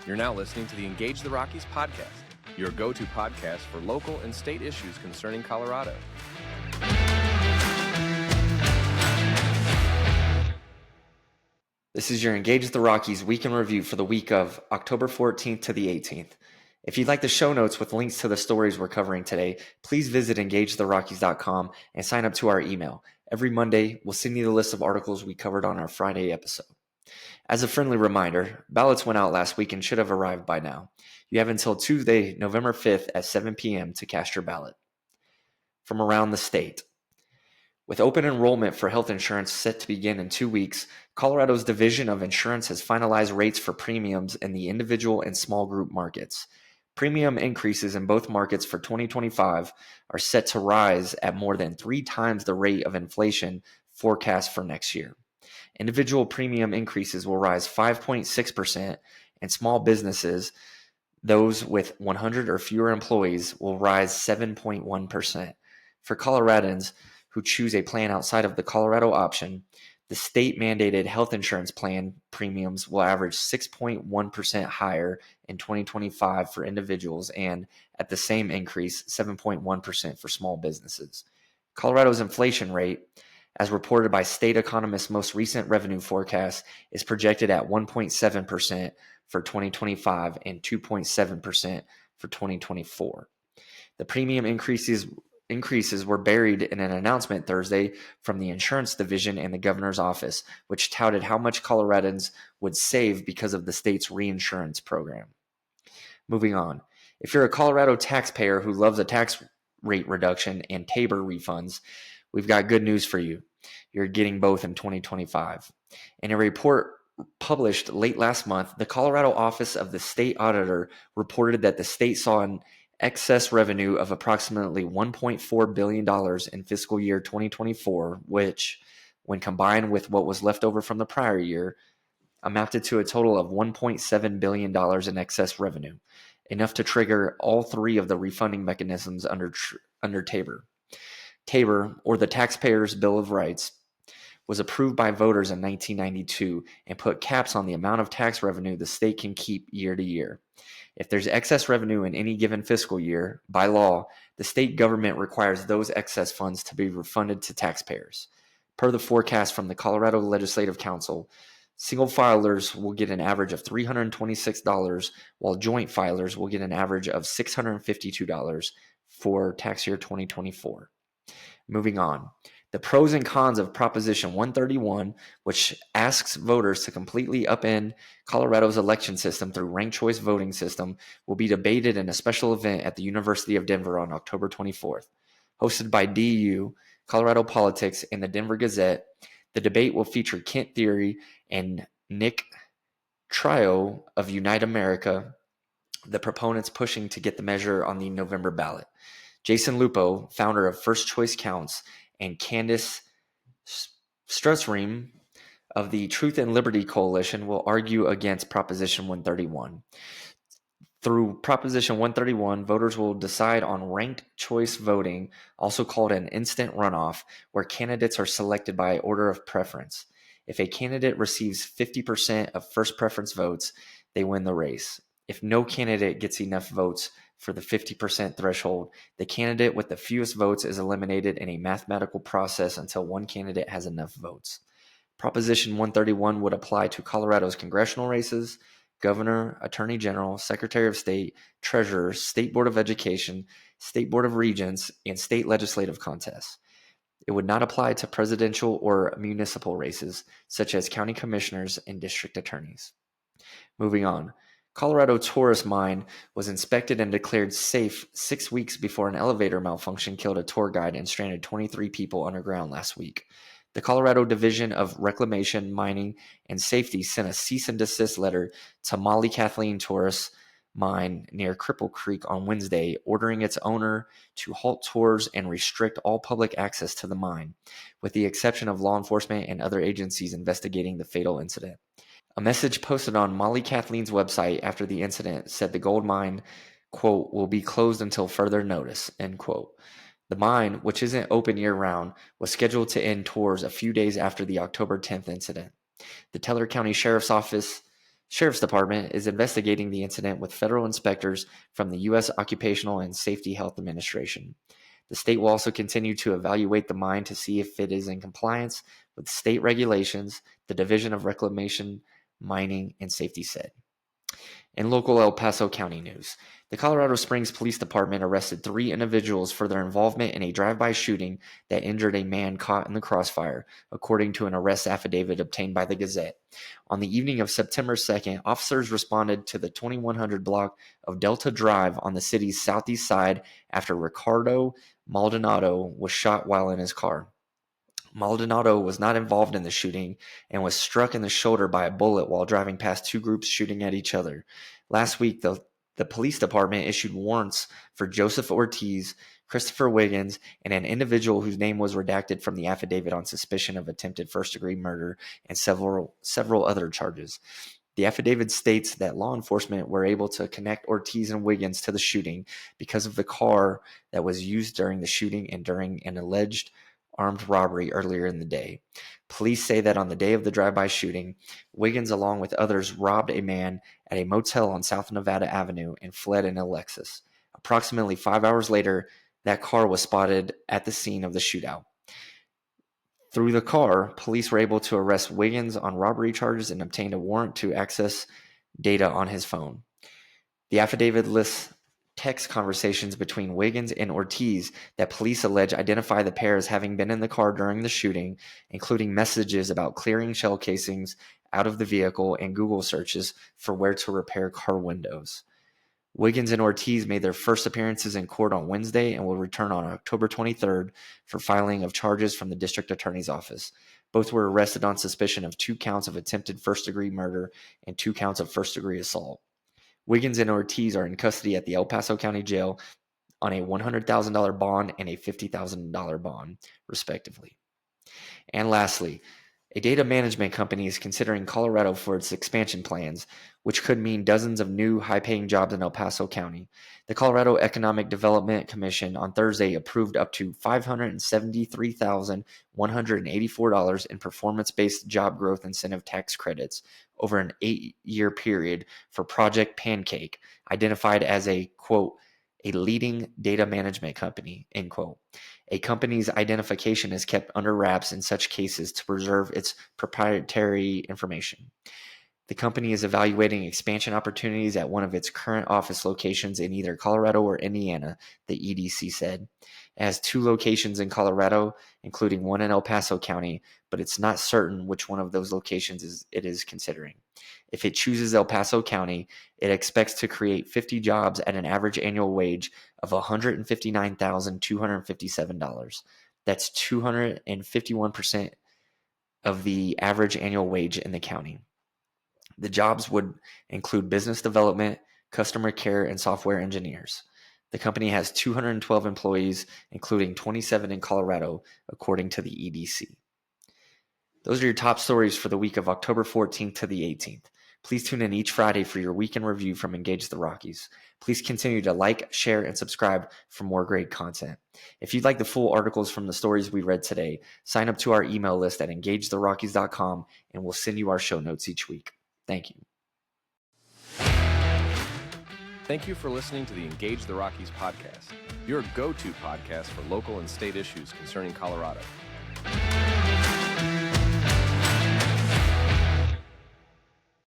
You're now listening to the Engage the Rockies podcast, your go-to podcast for local and state issues concerning Colorado. This is your Engage the Rockies week in review for the week of October 14th to the 18th. If you'd like the show notes with links to the stories we're covering today, please visit EngageTheRockies.com and sign up to our email. Every Monday, we'll send you the list of articles we covered on our Friday episode. As a friendly reminder, ballots went out last week and should have arrived by now. You have until Tuesday, November 5th at 7 p.m. to cast your ballot. From around the state. With open enrollment for health insurance set to begin in 2 weeks, Colorado's Division of Insurance has finalized rates for premiums in the individual and small group markets. Premium increases in both markets for 2025 are set to rise at more than 3 times the rate of inflation forecast for next year. Individual premium increases will rise 5.6%, and small businesses, those with 100 or fewer employees, will rise 7.1%. For Coloradans who choose a plan outside of the Colorado option, the state-mandated health insurance plan premiums will average 6.1% higher in 2025 for individuals and, at the same increase, 7.1% for small businesses. Colorado's inflation rate, as reported by state economists' most recent revenue forecast, is projected at 1.7% for 2025 and 2.7% for 2024. The premium increases were buried in an announcement Thursday from the Insurance Division and the Governor's Office, which touted how much Coloradans would save because of the state's reinsurance program. Moving on. If you're a Colorado taxpayer who loves a tax rate reduction and Tabor refunds, we've got good news for you. You're getting both in 2025. In a report published late last month, the Colorado Office of the State Auditor reported that the state saw an excess revenue of approximately $1.4 billion in fiscal year 2024, which, when combined with what was left over from the prior year, amounted to a total of $1.7 billion in excess revenue, enough to trigger all 3 of the refunding mechanisms under Tabor. Tabor, or the Taxpayers' Bill of Rights, was approved by voters in 1992 and put caps on the amount of tax revenue the state can keep year to year. If there's excess revenue in any given fiscal year, by law, the state government requires those excess funds to be refunded to taxpayers. Per the forecast from the Colorado Legislative Council, single filers will get an average of $326, while joint filers will get an average of $652 for tax year 2024. Moving on. The pros and cons of Proposition 131, which asks voters to completely upend Colorado's election system through ranked choice voting system, will be debated in a special event at the University of Denver on October 24th. Hosted by DU, Colorado Politics, and the Denver Gazette, the debate will feature Kent Thiry and Nick Trio of Unite America, the proponents pushing to get the measure on the November ballot. Jason Lupo, founder of First Choice Counts, and Candace Strussream of the Truth and Liberty Coalition will argue against Proposition 131. Through Proposition 131, voters will decide on ranked choice voting, also called an instant runoff, where candidates are selected by order of preference. If a candidate receives 50% of first preference votes, they win the race. If no candidate gets enough votes for the 50% threshold, the candidate with the fewest votes is eliminated in a mathematical process until one candidate has enough votes. Proposition 131 would apply to Colorado's congressional races, governor, attorney general, secretary of state, treasurer, state board of education, state board of regents, and state legislative contests. It would not apply to presidential or municipal races, such as county commissioners and district attorneys. Moving on. Colorado Taurus Mine was inspected and declared safe 6 weeks before an elevator malfunction killed a tour guide and stranded 23 people underground last week. The Colorado Division of Reclamation, Mining, and Safety sent a cease and desist letter to Molly Kathleen Taurus Mine near Cripple Creek on Wednesday, ordering its owner to halt tours and restrict all public access to the mine, with the exception of law enforcement and other agencies investigating the fatal incident. A message posted on Molly Kathleen's website after the incident said the gold mine, quote, will be closed until further notice, end quote. The mine, which isn't open year-round, was scheduled to end tours a few days after the October 10th incident. The Teller County Sheriff's Office Sheriff's Department is investigating the incident with federal inspectors from the U.S. Occupational and Safety Health Administration. The state will also continue to evaluate the mine to see if it is in compliance with state regulations, the Division of Reclamation, Mining, and Safety said. In local El Paso County news, the Colorado Springs Police Department arrested 3 individuals for their involvement in a drive-by shooting that injured a man caught in the crossfire, according to an arrest affidavit obtained by the Gazette. On the evening of September 2nd, officers responded to the 2100 block of Delta Drive on the city's southeast side after Ricardo Maldonado was shot while in his car. Maldonado was not involved in the shooting and was struck in the shoulder by a bullet while driving past 2 groups shooting at each other. Last week, the police department issued warrants for Joseph Ortiz, Christopher Wiggins, and an individual whose name was redacted from the affidavit on suspicion of attempted first-degree murder and several other charges. The affidavit states that law enforcement were able to connect Ortiz and Wiggins to the shooting because of the car that was used during the shooting and during an alleged armed robbery earlier in the day. Police say that on the day of the drive-by shooting, Wiggins, along with others, robbed a man at a motel on South Nevada Avenue and fled in a Lexus. Approximately 5 hours later, that car was spotted at the scene of the shootout. Through the car, police were able to arrest Wiggins on robbery charges and obtained a warrant to access data on his phone. The affidavit lists text conversations between Wiggins and Ortiz that police allege identify the pair as having been in the car during the shooting, including messages about clearing shell casings out of the vehicle and Google searches for where to repair car windows. Wiggins and Ortiz made their first appearances in court on Wednesday and will return on October 23rd for filing of charges from the district attorney's office. Both were arrested on suspicion of 2 counts of attempted first-degree murder and 2 counts of first-degree assault. Wiggins and Ortiz are in custody at the El Paso County Jail on a $100,000 bond and a $50,000 bond, respectively. And lastly, a data management company is considering Colorado for its expansion plans, which could mean dozens of new high-paying jobs in El Paso County. The Colorado Economic Development Commission on Thursday approved up to $573,184 in performance-based job growth incentive tax credits over an 8-year period for Project Pancake, identified as a, quote, a leading data management company, end quote. A company's identification is kept under wraps in such cases to preserve its proprietary information. The company is evaluating expansion opportunities at one of its current office locations in either Colorado or Indiana, the EDC said. It has 2 locations in Colorado, including one in El Paso County, but it's not certain which one of those locations it is considering. If it chooses El Paso County, it expects to create 50 jobs at an average annual wage of $159,257. That's 251% of the average annual wage in the county. The jobs would include business development, customer care, and software engineers. The company has 212 employees, including 27 in Colorado, according to the EDC. Those are your top stories for the week of October 14th to the 18th. Please tune in each Friday for your weekend review from Engage the Rockies. Please continue to like, share, and subscribe for more great content. If you'd like the full articles from the stories we read today, sign up to our email list at engagetherockies.com and we'll send you our show notes each week. Thank you. Thank you for listening to the Engage the Rockies podcast, your go-to podcast for local and state issues concerning Colorado.